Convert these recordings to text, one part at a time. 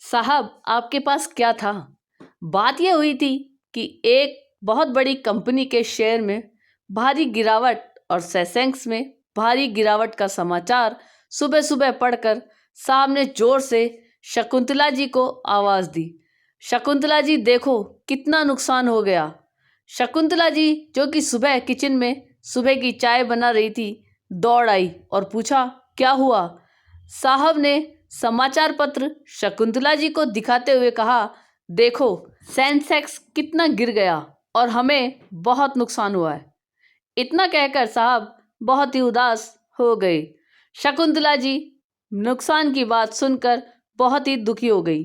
साहब, आपके पास क्या था? बात यह हुई थी कि एक बहुत बड़ी कंपनी के शेयर में भारी गिरावट और सेंसेक्स में भारी गिरावट का समाचार सुबह सुबह पढ़कर साहब ने जोर से शकुंतला जी को आवाज़ दी। शकुंतला जी, देखो कितना नुकसान हो गया। शकुंतला जी, जो कि सुबह किचन में सुबह की चाय बना रही थी, दौड़ आई और पूछा, क्या हुआ? साहब ने समाचार पत्र शकुंतला जी को दिखाते हुए कहा, देखो सेंसेक्स कितना गिर गया और हमें बहुत नुकसान हुआ है। इतना कहकर साहब बहुत ही उदास हो गए। शकुंतला जी नुकसान की बात सुनकर बहुत ही दुखी हो गई।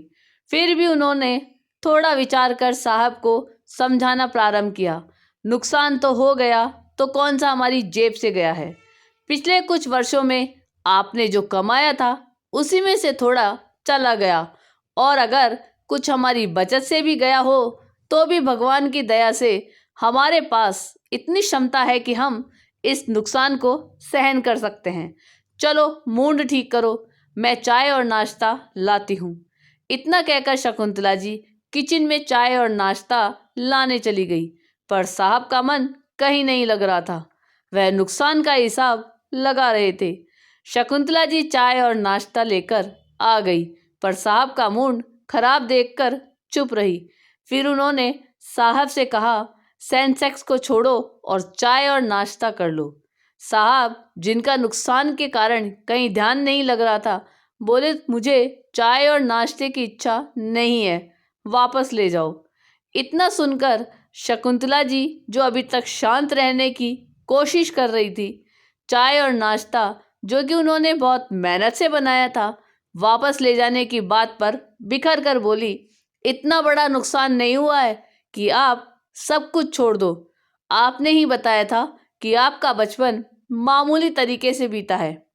फिर भी उन्होंने थोड़ा विचार कर साहब को समझाना प्रारंभ किया। नुकसान तो हो गया, तो कौन सा हमारी जेब से गया है? पिछले कुछ वर्षों में आपने जो कमाया था उसी में से थोड़ा चला गया, और अगर कुछ हमारी बचत से भी गया हो तो भी भगवान की दया से हमारे पास इतनी क्षमता है कि हम इस नुकसान को सहन कर सकते हैं। चलो मूड ठीक करो, मैं चाय और नाश्ता लाती हूँ। इतना कहकर शकुंतला जी किचन में चाय और नाश्ता लाने चली गई, पर साहब का मन कहीं नहीं लग रहा था। वह नुकसान का हिसाब लगा रहे थे। शकुंतला जी चाय और नाश्ता लेकर आ गई, पर साहब का मूड खराब देखकर चुप रही। फिर उन्होंने साहब से कहा, सेंसेक्स को छोड़ो और चाय और नाश्ता कर लो। साहब, जिनका नुकसान के कारण कहीं ध्यान नहीं लग रहा था, बोले, मुझे चाय और नाश्ते की इच्छा नहीं है, वापस ले जाओ। इतना सुनकर शकुंतला जी, जो अभी तक शांत रहने की कोशिश कर रही थी, चाय और नाश्ता जो कि उन्होंने बहुत मेहनत से बनाया था, वापस ले जाने की बात पर बिखर कर बोली, इतना बड़ा नुकसान नहीं हुआ है कि आप सब कुछ छोड़ दो। आपने ही बताया था कि आपका बचपन मामूली तरीके से बीता है।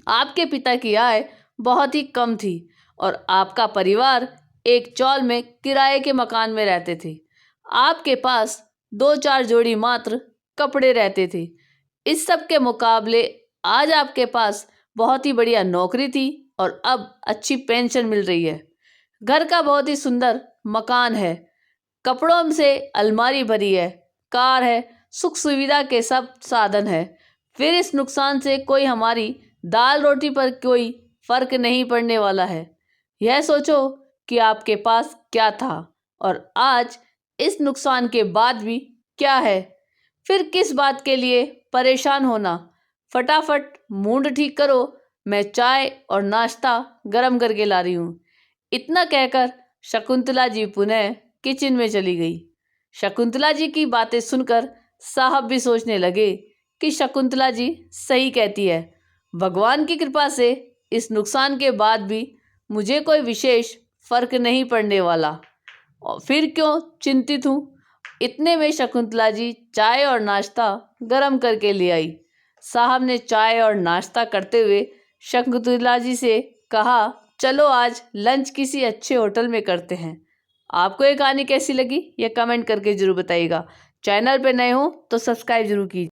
आपके पिता की आय बहुत ही कम थी और आपका परिवार एक चौल में किराए के मकान में रहते थे। आपके पास 2-4 जोड़ी मात्र कपड़े रहते थे। इस सब के मुकाबले आज आपके पास बहुत ही बढ़िया नौकरी थी और अब अच्छी पेंशन मिल रही है। घर का बहुत ही सुंदर मकान है, कपड़ों से अलमारी भरी है, कार है, सुख सुविधा के सब साधन है। फिर इस नुकसान से कोई हमारी दाल रोटी पर कोई फर्क नहीं पड़ने वाला है। यह सोचो कि आपके पास क्या था और आज इस नुकसान के बाद भी क्या है। फिर किस बात के लिए परेशान होना। फटाफट मूड ठीक करो, मैं चाय और नाश्ता गरम करके ला रही हूँ। इतना कहकर शकुंतला जी पुनः किचन में चली गई। शकुंतला जी की बातें सुनकर साहब भी सोचने लगे कि शकुंतला जी सही कहती है। भगवान की कृपा से इस नुकसान के बाद भी मुझे कोई विशेष फर्क नहीं पड़ने वाला, और फिर क्यों चिंतित हूँ। इतने में शकुंतला जी चाय और नाश्ता गरम करके ले आई। साहब ने चाय और नाश्ता करते हुए शकुंतला जी से कहा, चलो आज लंच किसी अच्छे होटल में करते हैं। आपको ये कहानी कैसी लगी, ये कमेंट करके जरूर बताइएगा। चैनल पे नए हो तो सब्सक्राइब जरूर कीजिए।